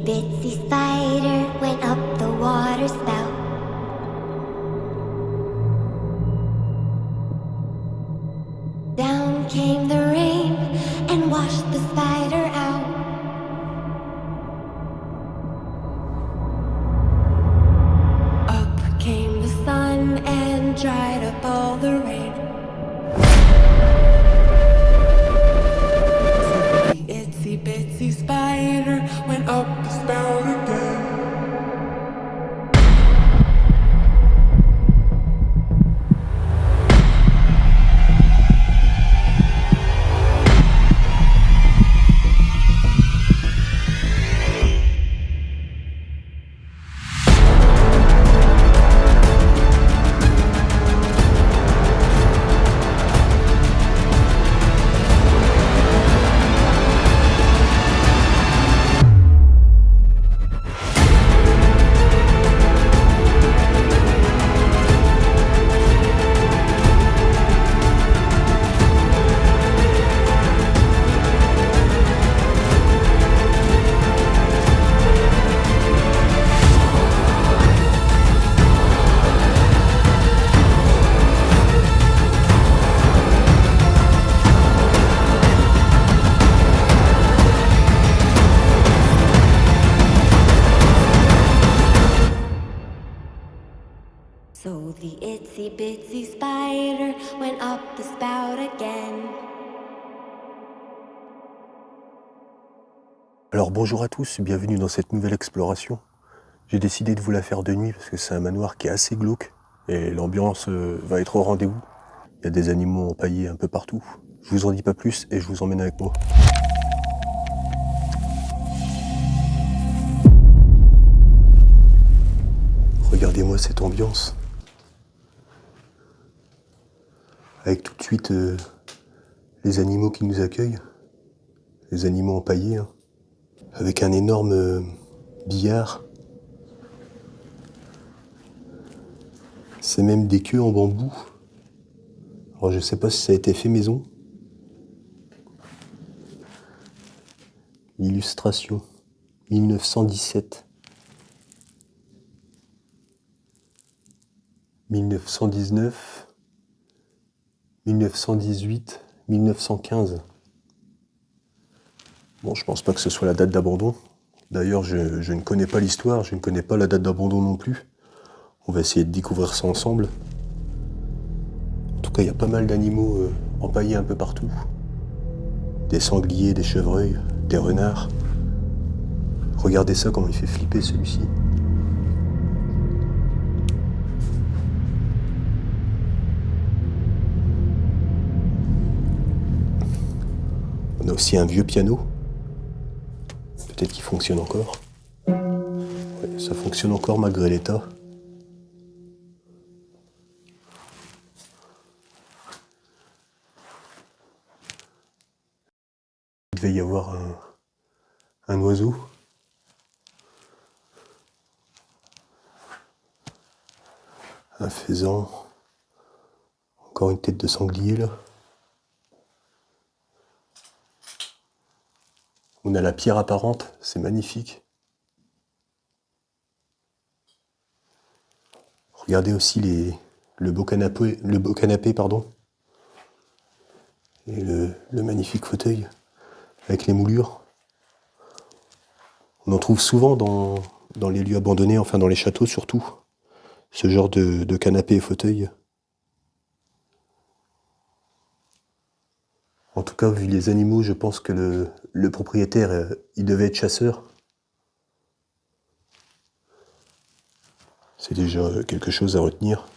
bitsy spider went up the water spout. Down came the rain and washed the spider out. Up came the sun and dried up all the rain. The itsy bitsy spider went up the spout again. So the itsy bitsy spider went up the spout again. Alors bonjour à tous, bienvenue dans cette nouvelle exploration. J'ai décidé de vous la faire de nuit parce que c'est un manoir qui est assez glauque et l'ambiance va être au rendez-vous. Il y a des animaux empaillés un peu partout. Je vous en dis pas plus et je vous emmène avec moi. Regardez-moi cette ambiance. Avec tout de suite les animaux qui nous accueillent. Les animaux empaillés. Avec un énorme billard. C'est même des queues en bambou. Alors je sais pas si ça a été fait maison. L'illustration 1917. 1919, 1918, 1915. Bon, je pense pas que ce soit la date d'abandon. D'ailleurs, je ne connais pas l'histoire, je ne connais pas la date d'abandon non plus. On va essayer de découvrir ça ensemble. En tout cas, il y a pas mal d'animaux empaillés un peu partout. Des sangliers, des chevreuils, des renards. Regardez ça, comment il fait flipper celui-ci. On a aussi un vieux piano. Peut-être qu'il fonctionne encore. Ouais, ça fonctionne encore malgré l'état. Il devait y avoir un oiseau. Un faisan. Encore une tête de sanglier là. On a la pierre apparente, c'est magnifique. Regardez aussi le beau canapé, pardon. Et le magnifique fauteuil avec les moulures. On en trouve souvent dans les lieux abandonnés, enfin dans les châteaux surtout, ce genre de canapé et fauteuil. En tout cas, vu les animaux, je pense que le propriétaire, il devait être chasseur. C'est déjà quelque chose à retenir.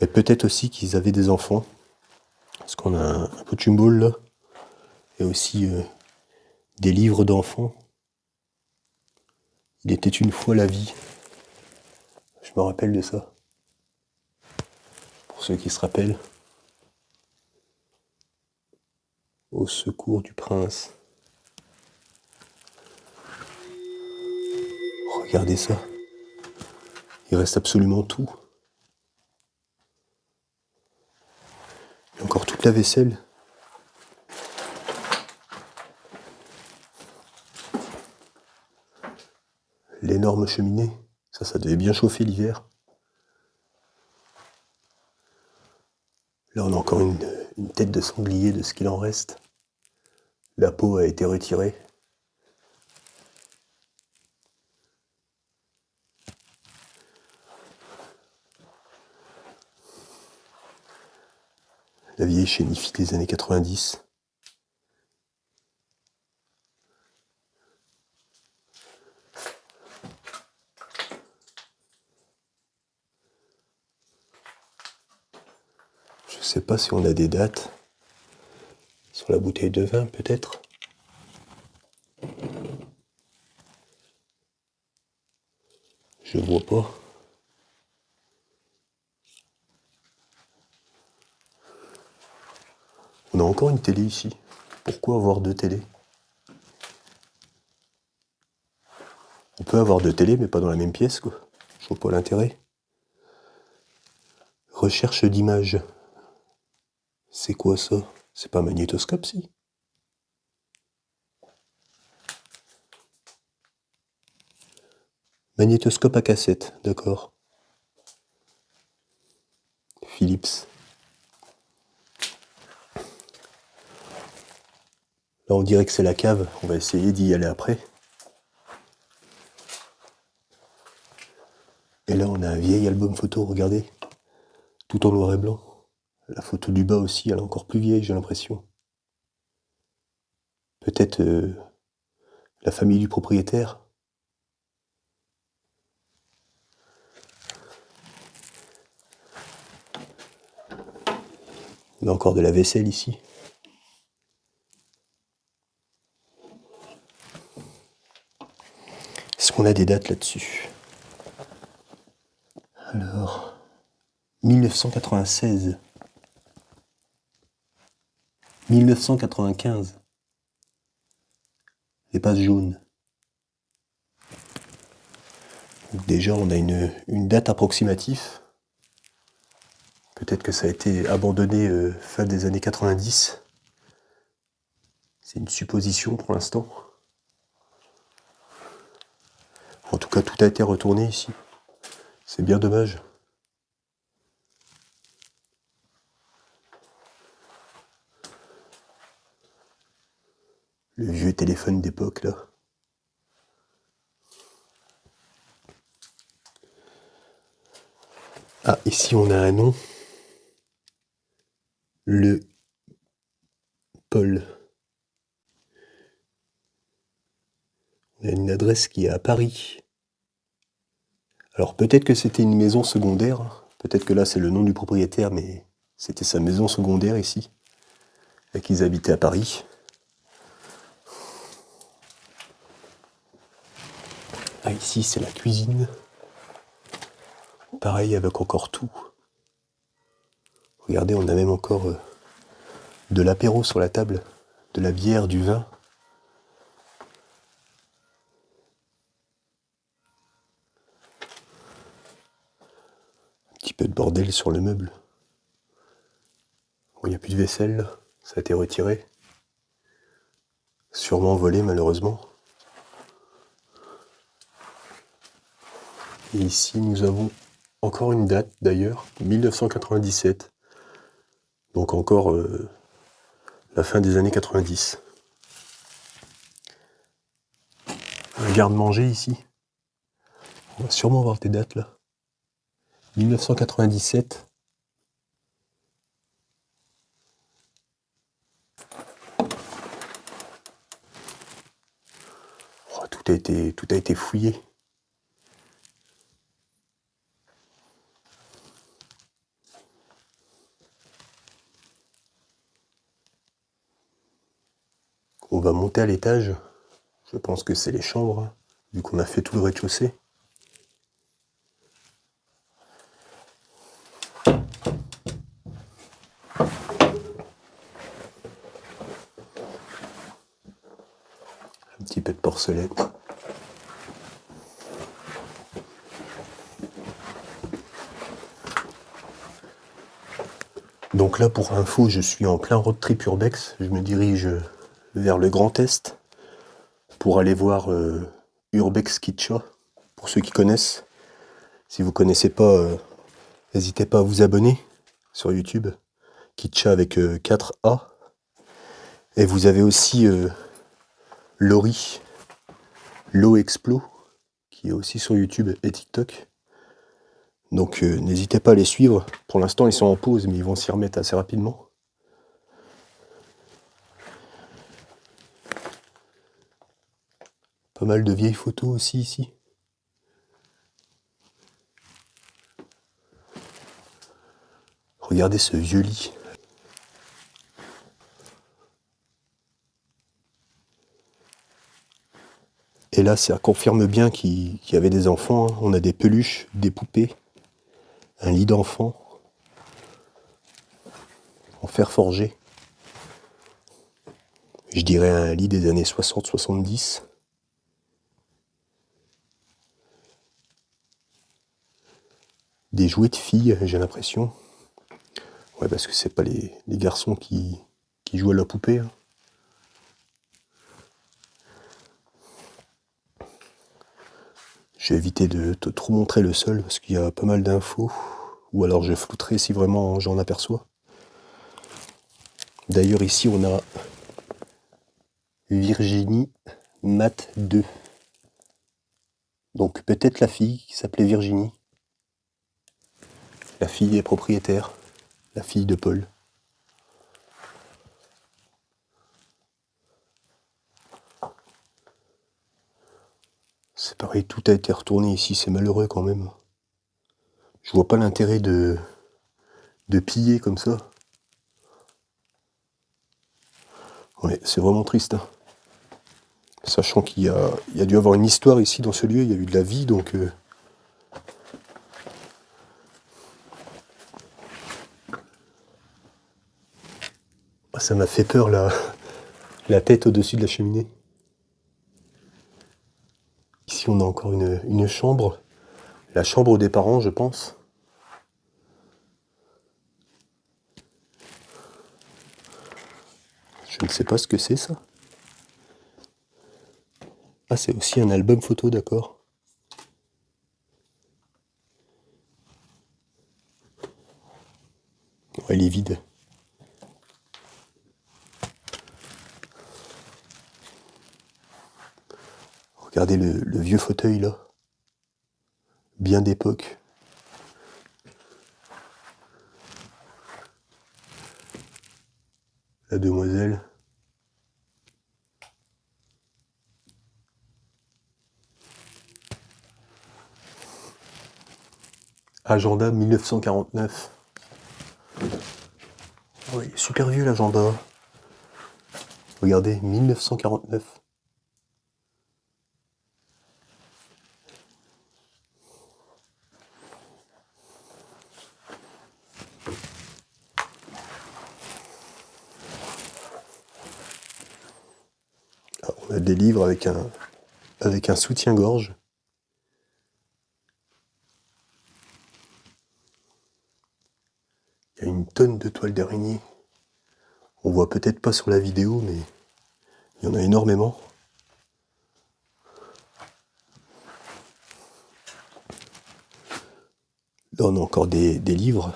Et peut-être aussi qu'ils avaient des enfants. Parce qu'on a un punching ball là. Et aussi des livres d'enfants. Il était une fois la vie. Je me rappelle de ça. Pour ceux qui se rappellent. Au secours du prince. Regardez ça. Il reste absolument tout. Il y a encore toute la vaisselle. énorme cheminée. Ça devait bien chauffer l'hiver. Là, on a encore une tête de sanglier de ce qu'il en reste. La peau a été retirée. La vieille chénifie des années 90. Je sais pas si on a des dates. Sur la bouteille de vin, peut-être. Je vois pas. On a encore une télé ici. Pourquoi avoir deux télés? On peut avoir deux télés, mais pas dans la même pièce, quoi. Je vois pas l'intérêt. Recherche d'images. C'est quoi ça? C'est pas un magnétoscope, si? Magnétoscope à cassette, d'accord. Philips. Là, on dirait que c'est la cave. On va essayer d'y aller après. Et là, on a un vieil album photo, regardez. Tout en noir et blanc. La photo du bas aussi, elle est encore plus vieille, j'ai l'impression. Peut-être la famille du propriétaire. On a encore de la vaisselle ici. Est-ce qu'on a des dates là-dessus? Alors, 1996. 1995. Les pages jaunes. Donc déjà, on a une date approximative. Peut-être que ça a été abandonné fin des années 90. C'est une supposition pour l'instant. En tout cas, tout a été retourné ici. C'est bien dommage. Le vieux téléphone d'époque, là. Ah, ici on a un nom. Le Paul. On a une adresse qui est à Paris. Alors peut-être que c'était une maison secondaire. Peut-être que là c'est le nom du propriétaire, mais c'était sa maison secondaire ici. Et qu'ils habitaient à Paris. Ah, ici c'est la cuisine. Pareil avec encore tout. Regardez, on a même encore de l'apéro sur la table. De la bière, du vin. Un petit peu de bordel sur le meuble. Bon, il n'y a plus de vaisselle, ça a été retiré. Sûrement volé malheureusement. Et ici nous avons encore une date d'ailleurs, 1997. Donc encore la fin des années 90. Un garde-manger ici. On va sûrement avoir des dates là. 1997. Oh, tout a été fouillé. On va monter à l'étage. Je pense que c'est les chambres, hein, vu qu'on a fait tout le rez-de-chaussée. Un petit peu de porcelaine. Donc là, pour info, je suis en plein road trip urbex. Je me dirige vers le Grand Est pour aller voir Urbex Kitcha. pour ceux qui connaissent. Si vous connaissez pas, n'hésitez pas à vous abonner sur YouTube. Kitcha avec 4 A. Et vous avez aussi Laurie, Low Explo, qui est aussi sur YouTube et TikTok. Donc n'hésitez pas à les suivre. Pour l'instant, ils sont en pause, mais ils vont s'y remettre assez rapidement. Pas mal de vieilles photos aussi ici. Regardez ce vieux lit. Et là, ça confirme bien qu'il y avait des enfants. Hein. On a des peluches, des poupées, un lit d'enfant en fer forgé. Je dirais un lit des années 60-70. Des jouets de filles, j'ai l'impression. Ouais, parce que c'est pas les garçons qui jouent à la poupée. Hein. Je vais éviter de te trop montrer le sol parce qu'il y a pas mal d'infos. Ou alors je flouterai si vraiment j'en aperçois. D'ailleurs ici on a Virginie Mat 2. Donc peut-être la fille qui s'appelait Virginie. La fille est propriétaire. La fille de Paul. C'est pareil, tout a été retourné ici, c'est malheureux quand même. Je vois pas l'intérêt de piller comme ça. Ouais, c'est vraiment triste. Hein. Sachant qu'il y a dû avoir une histoire ici dans ce lieu, il y a eu de la vie, donc... Ça m'a fait peur, la tête au-dessus de la cheminée. Ici, on a encore une chambre. La chambre des parents, je pense. Je ne sais pas ce que c'est, ça. Ah, c'est aussi un album photo, d'accord. Ouais, il est vide. Regardez le vieux fauteuil, là. Bien d'époque. La demoiselle. Agenda 1949. Oui, super vieux l'agenda. Regardez, 1949. Ah, on a des livres avec un soutien-gorge. Il y a une tonne de toiles d'araignée. On voit peut-être pas sur la vidéo, mais il y en a énormément. Là, on a encore des livres.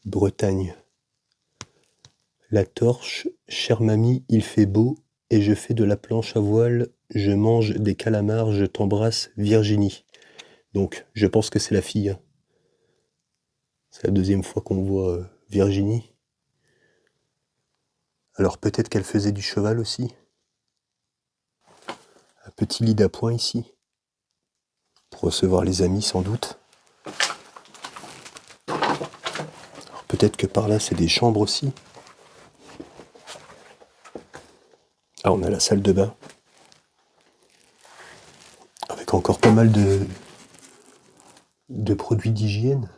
Bretagne. La torche, chère mamie, il fait beau, et je fais de la planche à voile, je mange des calamars, je t'embrasse, Virginie. Donc, je pense que c'est la fille. Hein. C'est la deuxième fois qu'on voit Virginie. Alors peut-être qu'elle faisait du cheval aussi. Un petit lit d'appoint ici. Pour recevoir les amis sans doute. Alors peut-être que par là c'est des chambres aussi. Ah, on a la salle de bain. Avec encore pas mal de produits d'hygiène.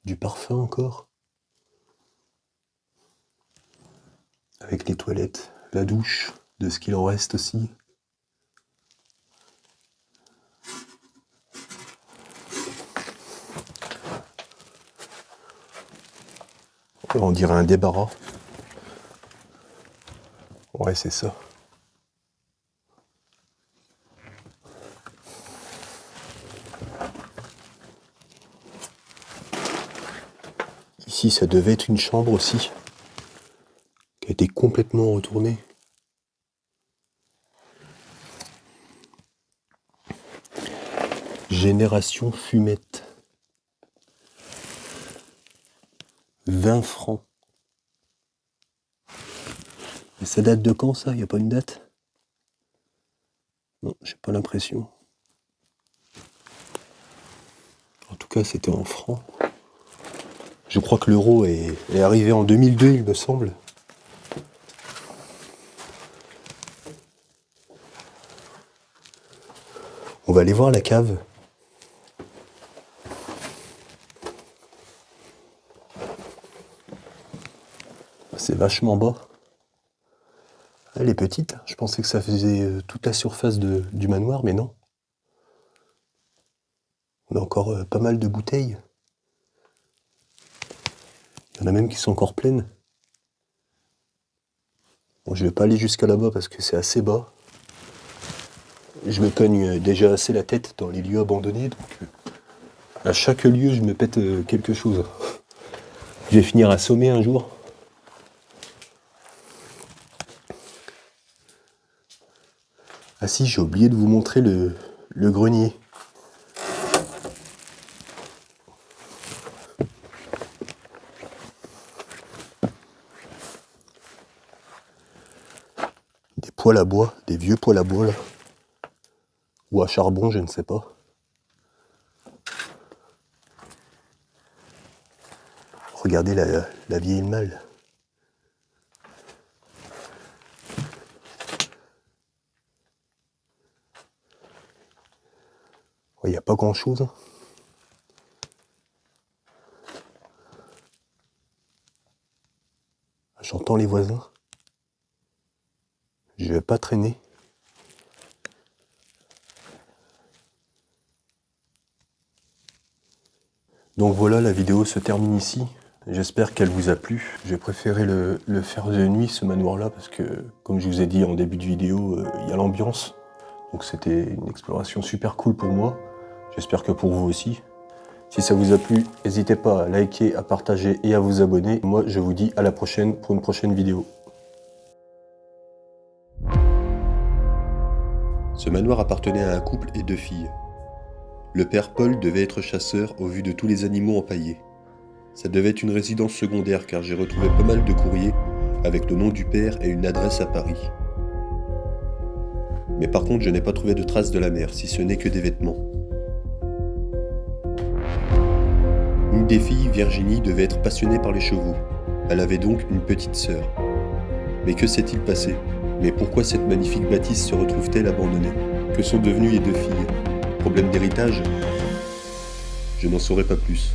Du parfum encore. Avec les toilettes, la douche, de ce qu'il en reste aussi. On dirait un débarras. Ouais, c'est ça. Ici, ça devait être une chambre aussi, qui a été complètement retournée. Génération fumette. 20 francs. Et ça date de quand ça? Il n'y a pas une date? Non, j'ai pas l'impression. En tout cas, c'était en francs. Je crois que l'euro est arrivé en 2002, il me semble. On va aller voir la cave. C'est vachement bas. Elle est petite. Je pensais que ça faisait toute la surface du manoir, mais non. On a encore pas mal de bouteilles. Il y en a même qui sont encore pleines. Bon, je vais pas aller jusqu'à là-bas parce que c'est assez bas. Je me cogne déjà assez la tête dans les lieux abandonnés, donc à chaque lieu je me pète quelque chose. Je vais finir assommé un jour. Ah si, j'ai oublié de vous montrer le grenier. Des poêles à bois, des vieux poêles à bois là. Ou à charbon, je ne sais pas. Regardez la vieille malle. Il n'y a pas grand chose. J'entends les voisins. Je vais pas traîner. Donc voilà, la vidéo se termine ici. J'espère qu'elle vous a plu. J'ai préféré le faire de nuit, ce manoir-là, parce que, comme je vous ai dit en début de vidéo, il y a l'ambiance. Donc c'était une exploration super cool pour moi. J'espère que pour vous aussi. Si ça vous a plu, n'hésitez pas à liker, à partager et à vous abonner. Moi, je vous dis à la prochaine pour une prochaine vidéo. Ce manoir appartenait à un couple et 2 filles. Le père Paul devait être chasseur au vu de tous les animaux empaillés. Ça devait être une résidence secondaire car j'ai retrouvé pas mal de courriers avec le nom du père et une adresse à Paris. Mais par contre, je n'ai pas trouvé de traces de la mère, si ce n'est que des vêtements. Une des filles, Virginie, devait être passionnée par les chevaux. Elle avait donc une petite sœur. Mais que s'est-il passé? Mais pourquoi cette magnifique bâtisse se retrouve-t-elle abandonnée? Que sont devenues les 2 filles? Problème d'héritage? Je n'en saurai pas plus.